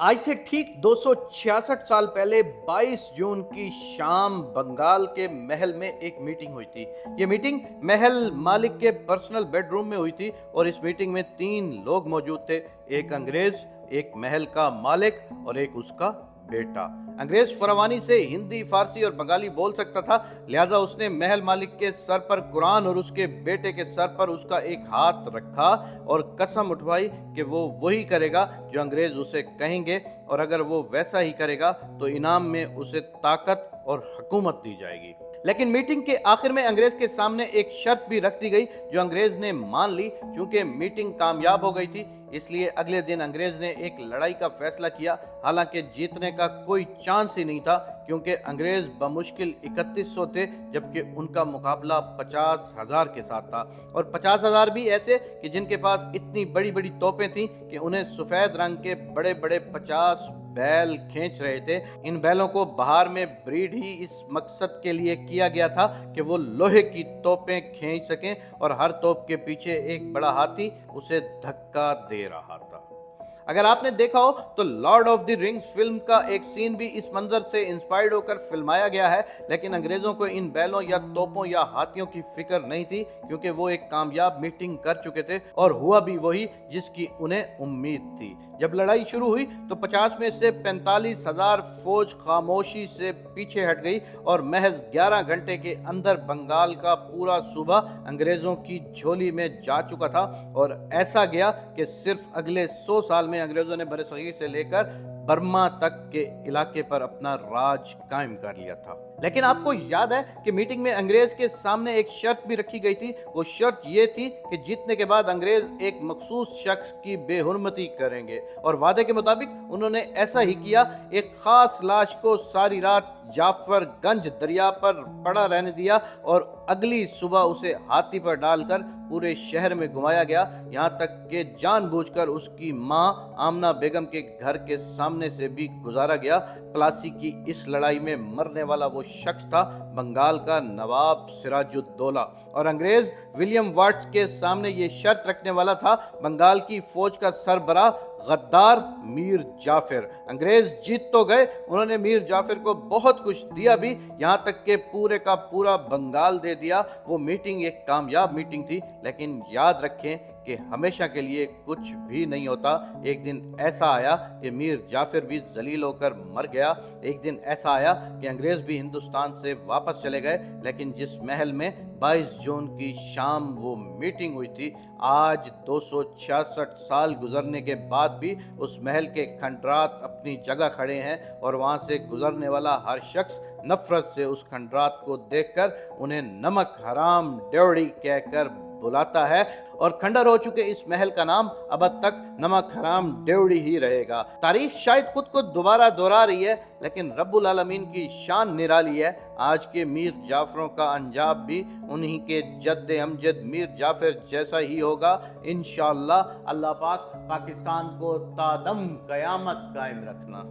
आज से ठीक 266 साल पहले 22 जून की शाम बंगाल के महल में एक मीटिंग हुई थी। ये मीटिंग महल मालिक के पर्सनल बेडरूम में हुई थी और इस मीटिंग में 3 लोग मौजूद थे, एक अंग्रेज, एक महल का मालिक और एक उसका बेटा। अंग्रेज फरवानी से हिंदी, फारसी और बंगाली बोल सकता था, लिहाजा उसने महल मालिक के सर पर कुरान और उसके बेटे के सर पर उसका एक हाथ रखा और कसम उठवाई कि वो वही करेगा जो अंग्रेज उसे कहेंगे और अगर वो वैसा ही करेगा तो इनाम में उसे ताकत और हुकूमत दी जाएगी। लेकिन मीटिंग के आखिर में अंग्रेज के सामने एक शर्त भी रख दी गई जो अंग्रेज ने मान ली। चूंकि मीटिंग कामयाब हो गई थी इसलिए अगले दिन अंग्रेज ने एक लड़ाई का फैसला किया। हालांकि जीतने का कोई चांस ही नहीं था क्योंकि अंग्रेज बमुश्किल 3100 थे जबकि उनका मुकाबला 50,000 के साथ था और 50,000 भी ऐसे कि जिनके पास इतनी बड़ी बड़ी तोपें थीं कि उन्हें सफेद रंग के बड़े बड़े 50 बैल खींच रहे थे। इन बैलों को बाहर में ब्रीड ही इस मकसद के लिए किया गया था कि वो लोहे की तोपें खींच सकें और हर तोप के पीछे एक बड़ा हाथी उसे धक्का दे रहा था। अगर आपने देखा हो तो Lord of the rings film का एक सीन भी इस मंजर से इंस्पायर्ड होकर फिल्माया गया है, लेकिन अंग्रेजों को इन बैलों या तोपों या हाथियों की फिक्र नहीं थी क्योंकि वो एक कामयाब मीटिंग कर चुके थे और हुआ भी वही जिसकी उन्हें उम्मीद थी। जब लड़ाई शुरू हुई तो 50 में से 45,000 फौज खामोशी से पीछे हट गई और महज 11 घंटे के अंदर बंगाल का पूरा सूबा अंग्रेजों की झोली में जा चुका था और ऐसा गया कि सिर्फ अगले 100 साल में अंग्रेजों ने बरसगीर से लेकर बर्मा तक के इलाके पर अपना राज कायम कर लिया था। लेकिन आपको याद है कि मीटिंग में अंग्रेज के सामने एक शर्त भी रखी गई थी। वो शर्त ये थी कि जीतने के बाद अंग्रेज एक मखसूस शख्स की बेहुरमती करेंगे और वादे के मुताबिक उन्होंने ऐसा ही किया। एक खास लाश को सारी रात जाफरगंज दरिया पर पड़ा रहने दिया और अगली सुबह उसे हाथी पर डालकर पूरे शहर में घुमाया गया, यहाँ तक कि जानबूझकर उसकी मां आमना बेगम के घर के सामने से भी गुजारा गया। प्लासी की इस लड़ाई में मरने वाला वो शख्स था बंगाल का नवाब सिराजुद्दौला और अंग्रेज विलियम वाट्स के सामने ये शर्त रखने वाला था बंगाल की फौज का सरबराह गद्दार मीर जाफर। अंग्रेज जीत तो गए, उन्होंने मीर जाफर को बहुत कुछ दिया भी, यहाँ तक कि पूरे का पूरा बंगाल दे दिया। वो मीटिंग एक कामयाब मीटिंग थी, लेकिन याद रखें कि हमेशा के लिए कुछ भी नहीं होता। एक दिन ऐसा आया कि मीर जाफर भी जलील होकर मर गया। एक दिन ऐसा आया कि अंग्रेज भी हिंदुस्तान से वापस चले गए। लेकिन जिस महल में 22 जून की शाम वो मीटिंग हुई थी, आज 266 साल गुजरने के बाद भी उस महल के खंडरात अपनी जगह खड़े हैं और वहां से गुजरने वाला हर शख्स नफरत से उस खंडरात को देखकर उन्हें नमक हराम ड्योढ़ी कहकर बुलाता है और खंडर हो चुके इस महल का नाम अब तक नमक हराम ड्योढ़ी ही रहेगा। तारीख शायद खुद को दोबारा दोहरा रही है, लेकिन रब्बुल आलमीन की शान निराली है। आज के मीर जाफरों का अंजाम भी उन्हीं के जद्द अमजद मीर जाफर जैसा ही होगा इंशाअल्लाह। अल्लाह पाक पाकिस्तान को तादम कयामत कायम रखना।